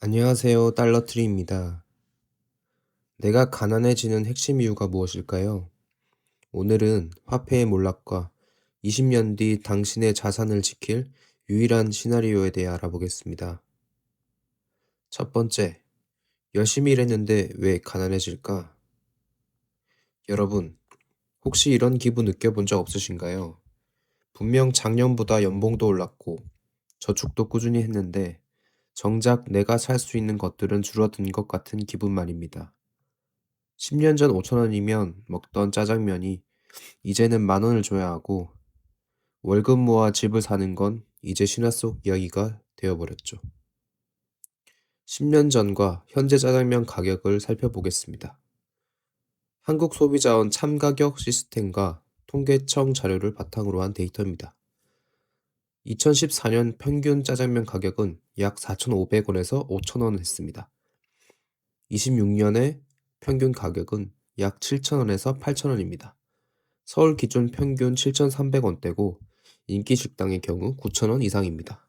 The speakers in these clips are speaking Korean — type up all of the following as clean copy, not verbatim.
안녕하세요. 달러트리입니다. 내가 가난해지는 핵심 이유가 무엇일까요? 오늘은 화폐의 몰락과 20년 뒤 당신의 자산을 지킬 유일한 시나리오에 대해 알아보겠습니다. 첫 번째, 열심히 일했는데 왜 가난해질까? 여러분, 혹시 이런 기분 느껴본 적 없으신가요? 분명 작년보다 연봉도 올랐고 저축도 꾸준히 했는데 정작 내가 살 수 있는 것들은 줄어든 것 같은 기분 말입니다. 10년 전 5,000원이면 먹던 짜장면이 이제는 10,000원을 줘야 하고 월급 모아 집을 사는 건 이제 신화 속 이야기가 되어버렸죠. 10년 전과 현재 짜장면 가격을 살펴보겠습니다. 한국소비자원 참가격 시스템과 통계청 자료를 바탕으로 한 데이터입니다. 2014년 평균 짜장면 가격은 약 4,500원에서 5,000원 했습니다. 26년에 평균 가격은 약 7,000원에서 8,000원입니다. 서울 기준 평균 7,300원대고 인기 식당의 경우 9,000원 이상입니다.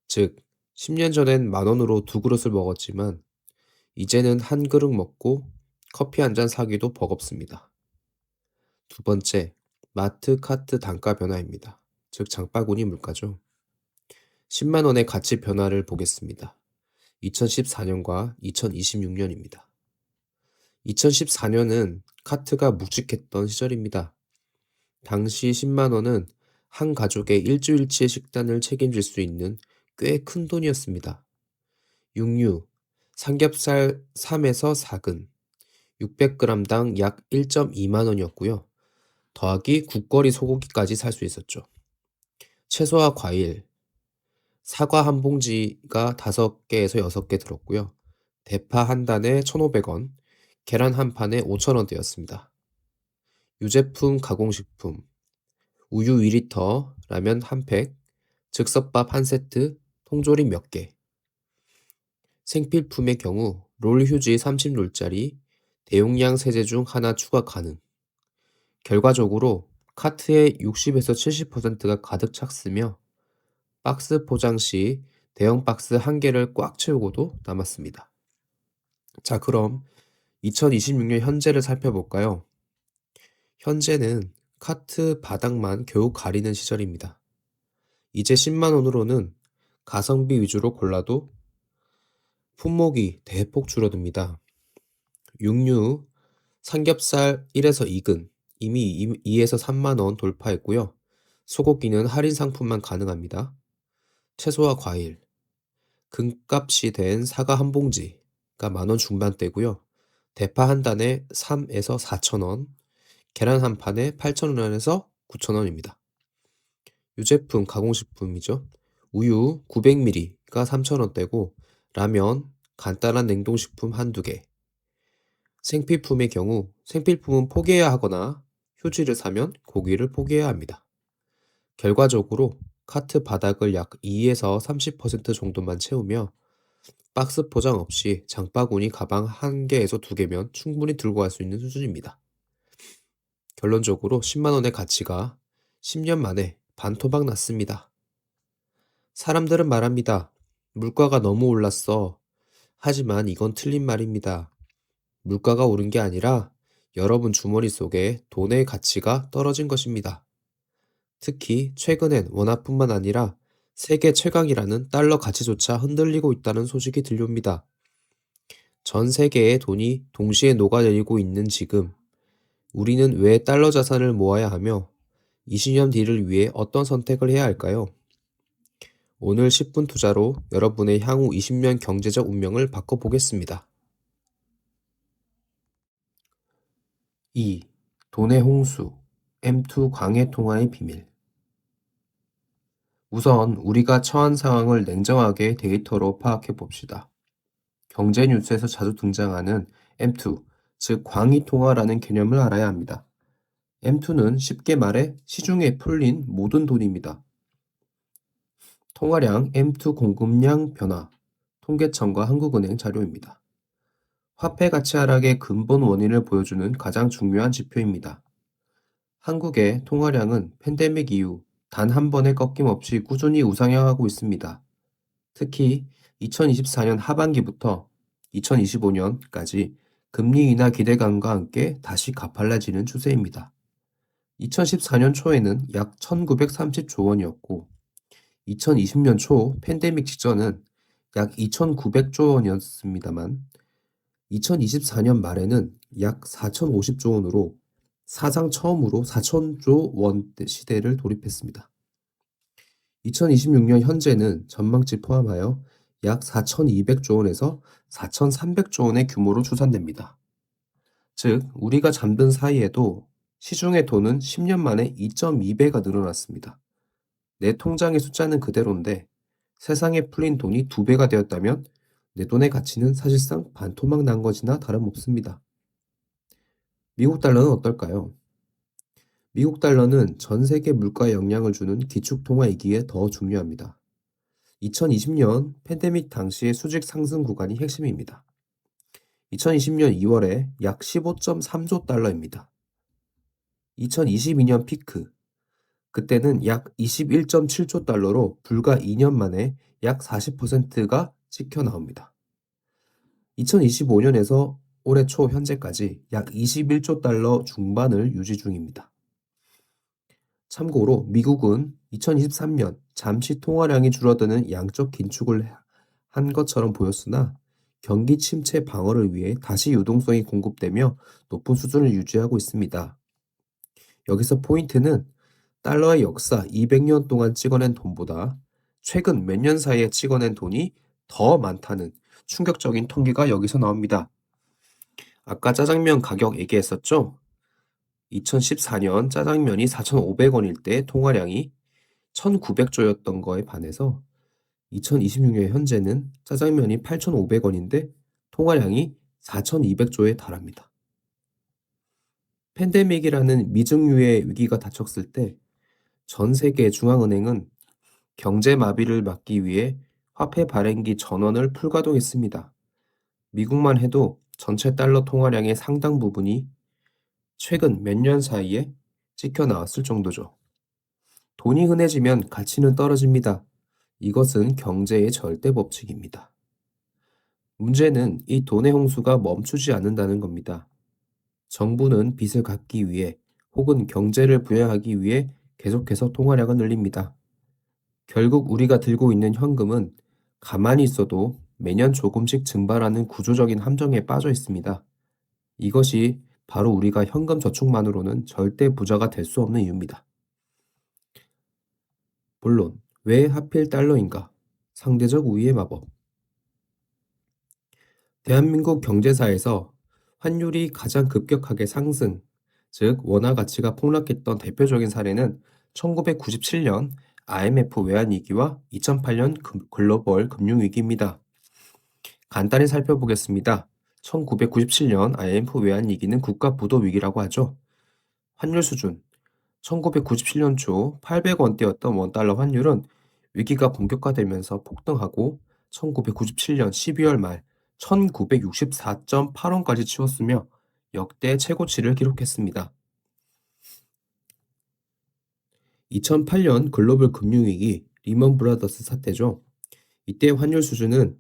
즉, 10년 전엔 10,000원으로 두 그릇을 먹었지만 이제는 한 그릇 먹고 커피 한 잔 사기도 버겁습니다. 두 번째, 마트 카트 단가 변화입니다. 즉, 장바구니 물가죠. 10만 원의 가치 변화를 보겠습니다. 2014년과 2026년입니다. 2014년은 카트가 묵직했던 시절입니다. 당시 10만 원은 한 가족의 일주일치의 식단을 책임질 수 있는 꽤 큰 돈이었습니다. 육류, 삼겹살 3에서 4근, 600g당 약 1.2만 원이었고요. 더하기 국거리 소고기까지 살 수 있었죠. 채소와 과일, 사과 한 봉지가 5개에서 6개 들었고요. 대파 한 단에 1,500원, 계란 한 판에 5,000원대였습니다. 유제품 가공식품, 우유 2리터, 라면 한 팩, 즉석밥 한 세트, 통조림 몇 개. 생필품의 경우 롤 휴지 30롤짜리, 대용량 세제 중 하나 추가 가능. 결과적으로 카트의 60에서 70%가 가득 찼으며 박스 포장 시 대형 박스 한 개를 꽉 채우고도 남았습니다. 자, 그럼 2026년 현재를 살펴볼까요? 현재는 카트 바닥만 겨우 가리는 시절입니다. 이제 10만 원으로는 가성비 위주로 골라도 품목이 대폭 줄어듭니다. 육류, 삼겹살 1에서 2근 이미 2에서 3만 원 돌파했고요. 소고기는 할인 상품만 가능합니다. 채소와 과일, 금값이 된 사과 한 봉지가 10,000원 중반대고요. 대파 한 단에 3에서 4,000원, 계란 한 판에 8,000원에서 9,000원입니다. 유제품 가공식품이죠. 우유 900ml가 3,000원대고 라면, 간단한 냉동식품 한두 개. 생필품의 경우 생필품은 포기해야 하거나 휴지를 사면 고기를 포기해야 합니다. 결과적으로 카트 바닥을 약 2에서 30% 정도만 채우며 박스 포장 없이 장바구니 가방 1개에서 2개면 충분히 들고 갈 수 있는 수준입니다. 결론적으로 10만 원의 가치가 10년 만에 반토막 났습니다. 사람들은 말합니다. 물가가 너무 올랐어. 하지만 이건 틀린 말입니다. 물가가 오른 게 아니라 여러분 주머니 속에 돈의 가치가 떨어진 것입니다. 특히 최근엔 원화뿐만 아니라 세계 최강이라는 달러 가치조차 흔들리고 있다는 소식이 들려옵니다. 전 세계의 돈이 동시에 녹아내리고 있는 지금, 우리는 왜 달러 자산을 모아야 하며 20년 뒤를 위해 어떤 선택을 해야 할까요? 오늘 10분 투자로 여러분의 향후 20년 경제적 운명을 바꿔보겠습니다. 2. 돈의 홍수, M2 광해 통화의 비밀. 우선 우리가 처한 상황을 냉정하게 데이터로 파악해 봅시다. 경제 뉴스에서 자주 등장하는 M2, 즉 광의 통화라는 개념을 알아야 합니다. M2는 쉽게 말해 시중에 풀린 모든 돈입니다. 통화량 M2 공급량 변화, 통계청과 한국은행 자료입니다. 화폐 가치 하락의 근본 원인을 보여주는 가장 중요한 지표입니다. 한국의 통화량은 팬데믹 이후 단 한 번의 꺾임 없이 꾸준히 우상향하고 있습니다. 특히 2024년 하반기부터 2025년까지 금리 인하 기대감과 함께 다시 가팔라지는 추세입니다. 2014년 초에는 약 1930조 원이었고 2020년 초 팬데믹 직전은 약 2,900조 원이었습니다만 2024년 말에는 약 4,050조 원으로 사상 처음으로 4,000조 원 시대를 돌입했습니다. 2026년 현재는 전망치 포함하여 약 4,200조 원에서 4,300조 원의 규모로 추산됩니다. 즉, 우리가 잠든 사이에도 시중의 돈은 10년 만에 2.2배가 늘어났습니다. 내 통장의 숫자는 그대로인데 세상에 풀린 돈이 2배가 되었다면 내 돈의 가치는 사실상 반토막 난 것이나 다름없습니다. 미국 달러는 어떨까요? 미국 달러는 전 세계 물가에 영향을 주는 기축통화이기에 더 중요합니다. 2020년 팬데믹 당시의 수직 상승 구간이 핵심입니다. 2020년 2월에 약 15.3조 달러입니다. 2022년 피크, 그때는 약 21.7조 달러로 불과 2년 만에 약 40%가 찍혀 나옵니다. 2025년에서 올해 초 현재까지 약 21조 달러 중반을 유지 중입니다. 참고로 미국은 2023년 잠시 통화량이 줄어드는 양적 긴축을 한 것처럼 보였으나 경기 침체 방어를 위해 다시 유동성이 공급되며 높은 수준을 유지하고 있습니다. 여기서 포인트는 달러의 역사 200년 동안 찍어낸 돈보다 최근 몇 년 사이에 찍어낸 돈이 더 많다는 충격적인 통계가 여기서 나옵니다. 아까 짜장면 가격 얘기했었죠? 2014년 짜장면이 4,500원일 때 통화량이 1,900조였던 거에 반해서 2026년 현재는 짜장면이 8,500원인데 통화량이 4,200조에 달합니다. 팬데믹이라는 미증유의 위기가 닥쳤을 때 전 세계 중앙은행은 경제 마비를 막기 위해 화폐 발행기 전원을 풀가동했습니다. 미국만 해도 전체 달러 통화량의 상당 부분이 최근 몇 년 사이에 찍혀 나왔을 정도죠. 돈이 흔해지면 가치는 떨어집니다. 이것은 경제의 절대 법칙입니다. 문제는 이 돈의 홍수가 멈추지 않는다는 겁니다. 정부는 빚을 갚기 위해 혹은 경제를 부양하기 위해 계속해서 통화량을 늘립니다. 결국 우리가 들고 있는 현금은 가만히 있어도 매년 조금씩 증발하는 구조적인 함정에 빠져 있습니다. 이것이 바로 우리가 현금 저축만으로는 절대 부자가 될 수 없는 이유입니다. 본론, 왜 하필 달러인가? 상대적 우위의 마법. 대한민국 경제사에서 환율이 가장 급격하게 상승, 즉 원화 가치가 폭락했던 대표적인 사례는 1997년 IMF 외환위기와 2008년 글로벌 금융위기입니다. 간단히 살펴보겠습니다. 1997년 IMF 외환위기는 국가부도위기라고 하죠. 환율 수준, 1997년 초 800원대였던 원달러 환율은 위기가 본격화되면서 폭등하고 1997년 12월 말 1964.8원까지 치웠으며 역대 최고치를 기록했습니다. 2008년 글로벌 금융위기 리먼 브라더스 사태죠. 이때 환율 수준은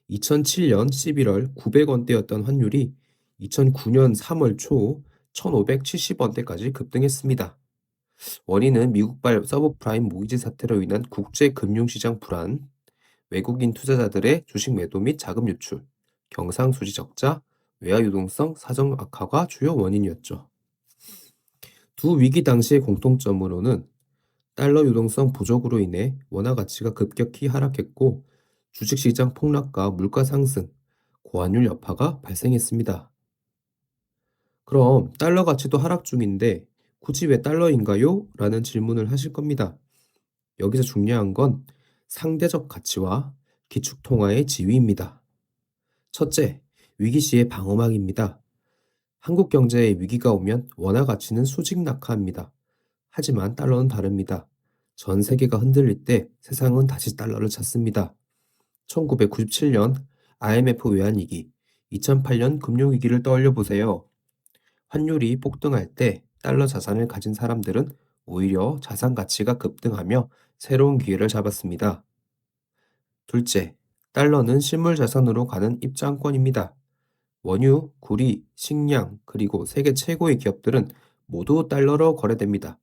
2007년 11월 900원대였던 환율이 2009년 3월 초 1570원대까지 급등했습니다. 원인은 미국발 서브프라임 모기지 사태로 인한 국제 금융시장 불안, 외국인 투자자들의 주식 매도 및 자금 유출, 경상수지 적자, 외화 유동성 사정 악화가 주요 원인이었죠. 두 위기 당시의 공통점으로는 달러 유동성 부족으로 인해 원화 가치가 급격히 하락했고 주식시장 폭락과 물가 상승, 고환율 여파가 발생했습니다. 그럼 달러 가치도 하락 중인데 굳이 왜 달러인가요? 라는 질문을 하실 겁니다. 여기서 중요한 건 상대적 가치와 기축통화의 지위입니다. 첫째, 위기 시의 방어막입니다. 한국 경제에 위기가 오면 원화 가치는 수직 낙하합니다. 하지만 달러는 다릅니다. 전 세계가 흔들릴 때 세상은 다시 달러를 찾습니다. 1997년 IMF 외환위기, 2008년 금융위기를 떠올려 보세요. 환율이 폭등할 때 달러 자산을 가진 사람들은 오히려 자산 가치가 급등하며 새로운 기회를 잡았습니다. 둘째, 달러는 실물 자산으로 가는 입장권입니다. 원유, 구리, 식량, 그리고 세계 최고의 기업들은 모두 달러로 거래됩니다.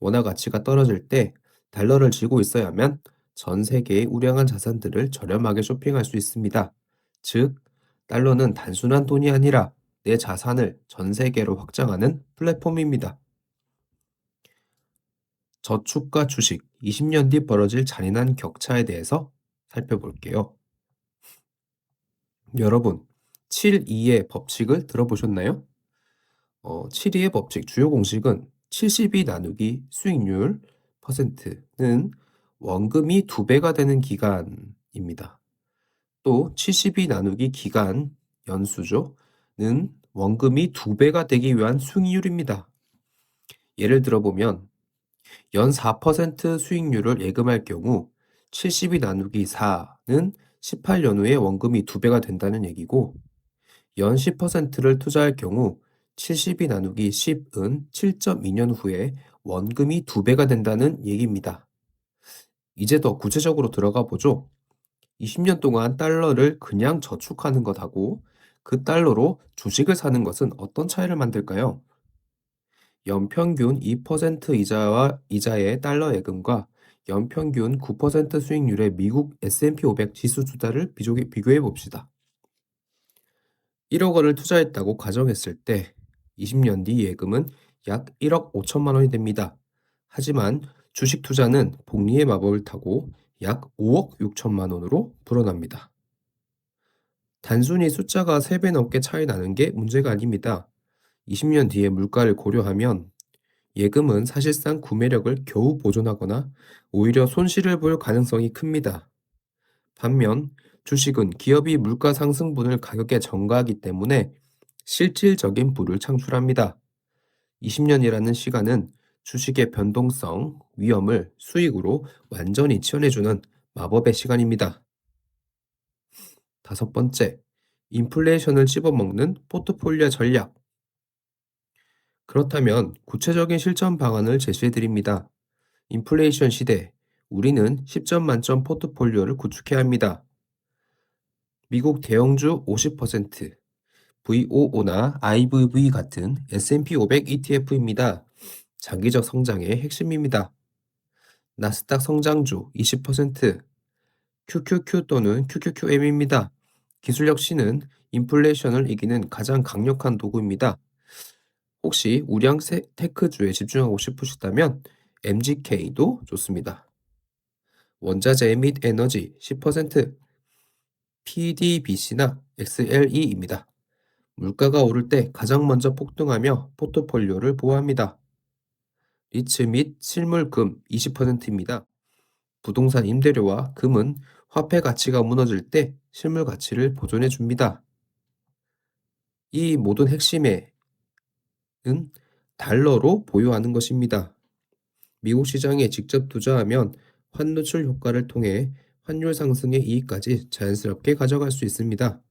원화 가치가 떨어질 때 달러를 쥐고 있어야만 전 세계의 우량한 자산들을 저렴하게 쇼핑할 수 있습니다. 즉, 달러는 단순한 돈이 아니라 내 자산을 전 세계로 확장하는 플랫폼입니다. 저축과 주식, 20년 뒤 벌어질 잔인한 격차에 대해서 살펴볼게요. 여러분, 7-2의 법칙을 들어보셨나요? 7-2의 법칙 주요 공식은 72 나누기 수익률 퍼센트는 원금이 2배가 되는 기간입니다. 또 72 나누기 기간 연수죠. 는 원금이 2배가 되기 위한 수익률입니다. 예를 들어보면 연 4% 수익률을 예금할 경우 72 나누기 4는 18년 후에 원금이 2배가 된다는 얘기고, 연 10%를 투자할 경우 72 나누기 10은 7.2년 후에 원금이 2배가 된다는 얘기입니다. 이제 더 구체적으로 들어가 보죠. 20년 동안 달러를 그냥 저축하는 것하고 그 달러로 주식을 사는 것은 어떤 차이를 만들까요? 연평균 2% 이자의 달러 예금과 연평균 9% 수익률의 미국 S&P 500 지수 투자를 비교해 봅시다. 1억 원을 투자했다고 가정했을 때 20년 뒤 예금은 약 1억 5천만 원이 됩니다. 하지만 주식 투자는 복리의 마법을 타고 약 5억 6천만 원으로 불어납니다. 단순히 숫자가 3배 넘게 차이 나는 게 문제가 아닙니다. 20년 뒤의 물가를 고려하면 예금은 사실상 구매력을 겨우 보존하거나 오히려 손실을 볼 가능성이 큽니다. 반면 주식은 기업이 물가 상승분을 가격에 전가하기 때문에 실질적인 부를 창출합니다. 20년이라는 시간은 주식의 변동성, 위험을 수익으로 완전히 치환해주는 마법의 시간입니다. 다섯 번째, 인플레이션을 씹어먹는 포트폴리오 전략. 그렇다면 구체적인 실전 방안을 제시해드립니다. 인플레이션 시대, 우리는 10점 만점 포트폴리오를 구축해야 합니다. 미국 대형주 50%, VOO나 IVV 같은 S&P 500 ETF입니다. 장기적 성장의 핵심입니다. 나스닥 성장주 20%, QQQ 또는 QQQM입니다. 기술력 C는 인플레이션을 이기는 가장 강력한 도구입니다. 혹시 우량 테크주에 집중하고 싶으시다면 MGK도 좋습니다. 원자재 및 에너지 10%, PDBC나 XLE입니다. 물가가 오를 때 가장 먼저 폭등하며 포트폴리오를 보호합니다. 리츠 및 실물금 20%입니다. 부동산 임대료와 금은 화폐 가치가 무너질 때 실물 가치를 보존해 줍니다. 이 모든 핵심은 달러로 보유하는 것입니다. 미국 시장에 직접 투자하면 환노출 효과를 통해 환율 상승의 이익까지 자연스럽게 가져갈 수 있습니다.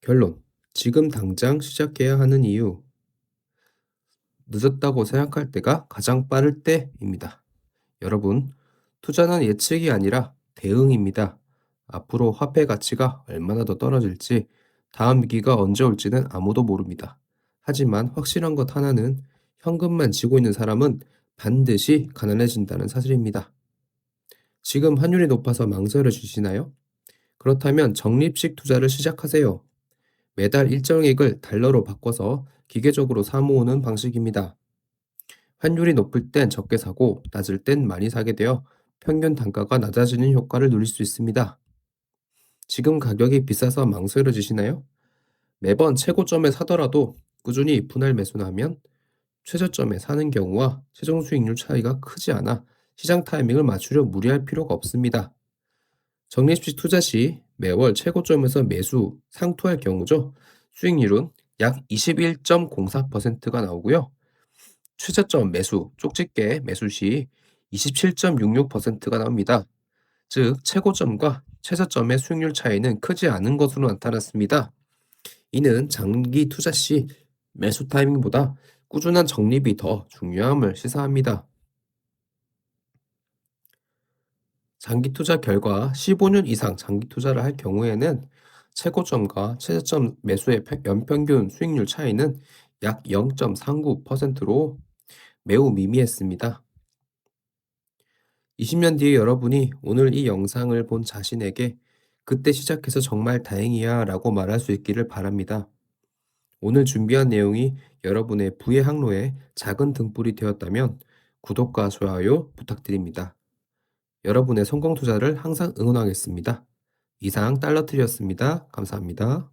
결론. 지금 당장 시작해야 하는 이유. 늦었다고 생각할 때가 가장 빠를 때입니다. 여러분, 투자는 예측이 아니라 대응입니다. 앞으로 화폐 가치가 얼마나 더 떨어질지, 다음 위기가 언제 올지는 아무도 모릅니다. 하지만 확실한 것 하나는 현금만 쥐고 있는 사람은 반드시 가난해진다는 사실입니다. 지금 환율이 높아서 망설여지시나요? 그렇다면 적립식 투자를 시작하세요. 매달 일정액을 달러로 바꿔서 기계적으로 사모으는 방식입니다. 환율이 높을 땐 적게 사고 낮을 땐 많이 사게 되어 평균 단가가 낮아지는 효과를 누릴 수 있습니다. 지금 가격이 비싸서 망설여지시나요? 매번 최고점에 사더라도 꾸준히 분할 매수나 하면 최저점에 사는 경우와 최종 수익률 차이가 크지 않아 시장 타이밍을 맞추려 무리할 필요가 없습니다. 적립식 투자 시 매월 최고점에서 매수, 상투할 경우죠. 수익률은 약 21.04%가 나오고요. 최저점 매수, 쪽집게 매수 시 27.66%가 나옵니다. 즉, 최고점과 최저점의 수익률 차이는 크지 않은 것으로 나타났습니다. 이는 장기 투자 시 매수 타이밍보다 꾸준한 적립이 더 중요함을 시사합니다. 장기 투자 결과 15년 이상 장기 투자를 할 경우에는 최고점과 최저점 매수의 연평균 수익률 차이는 약 0.39%로 매우 미미했습니다. 20년 뒤에 여러분이 오늘 이 영상을 본 자신에게 그때 시작해서 정말 다행이야 라고 말할 수 있기를 바랍니다. 오늘 준비한 내용이 여러분의 부의 항로에 작은 등불이 되었다면 구독과 좋아요 부탁드립니다. 여러분의 성공 투자를 항상 응원하겠습니다. 이상 달러트리였습니다. 감사합니다.